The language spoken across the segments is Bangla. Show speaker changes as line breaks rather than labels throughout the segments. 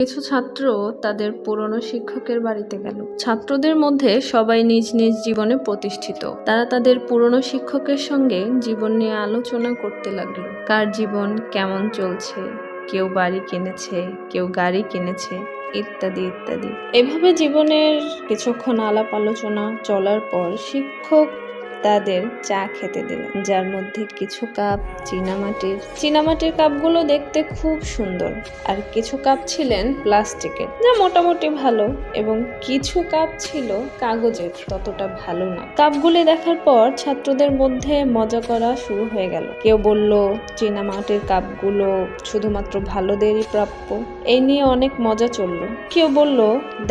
কিছু ছাত্র তাদের পুরনো শিক্ষকের বাড়িতে গেল। ছাত্রদের মধ্যে সবাই নিজ নিজ জীবনে প্রতিষ্ঠিত। তারা তাদের পুরনো শিক্ষকের সঙ্গে জীবন নিয়ে আলোচনা করতে লাগলো। কার জীবন কেমন চলছে, কেউ বাড়ি কিনেছে, কেউ গাড়ি কিনেছে, ইত্যাদি ইত্যাদি। এভাবে জীবনের কিছুক্ষণ আলাপ আলোচনা চলার পর শিক্ষক তাদের চা খেতে দিলেন, যার মধ্যে কিছু কাপ চীনামাটির কাপগুলো দেখতে খুব সুন্দর, আর কিছু কাপ ছিলেন প্লাস্টিকের, যা মোটামুটি ভালো, এবং কিছু কাপ ছিল কাগজের, ততটা ভালো না। কাপগুলি দেখার পর ছাত্রদের মধ্যে মজা করা শুরু হয়ে গেল। কেউ বলল চীনামাটির কাপগুলো শুধুমাত্র ভালোদেরই প্রাপ্য। এই নিয়ে অনেক মজা চলল। কেউ বলল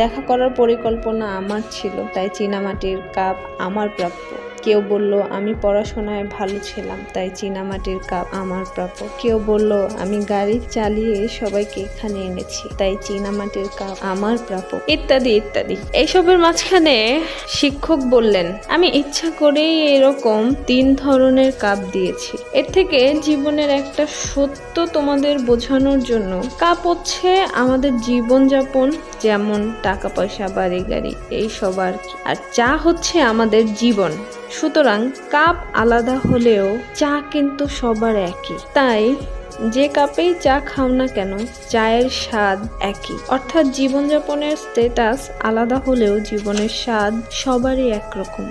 দেখা করার পরিকল্পনা আমার ছিল, তাই চীনামাটির কাপ আমার প্রাপ্য। কেউ বলল আমি পড়াশোনায় ভালো ছিলাম, তাই চীনামাটির কাপ আমার প্রাপ্য। কেউ বলল আমি গাড়ি চালিয়ে সবাইকে এখানে এনেছি, তাই চীনামাটির কাপ আমার প্রাপ্য, ইত্যাদি ইত্যাদি। এইসবের মাঝখানে শিক্ষক বললেন আমি ইচ্ছা করেই এরকম 3 ধরনের কাপ দিয়েছি। এর থেকে জীবনের একটা সত্য তোমাদের বোঝানোর জন্য, কাপ হচ্ছে আমাদের জীবনযাপন, যেমন টাকা পয়সা, বাড়ি গাড়ি, এইসব আর কি। আর চা হচ্ছে আমাদের জীবন। সুতরাং কাপ আলাদা হলেও চা কিন্তু সবার একই। তাই যে কাপেই চা খাও না কেন, চায়ের স্বাদ একই। অর্থাৎ জীবনযাপনের স্ট্যাটাস আলাদা হলেও জীবনের স্বাদ সবারই একরকম।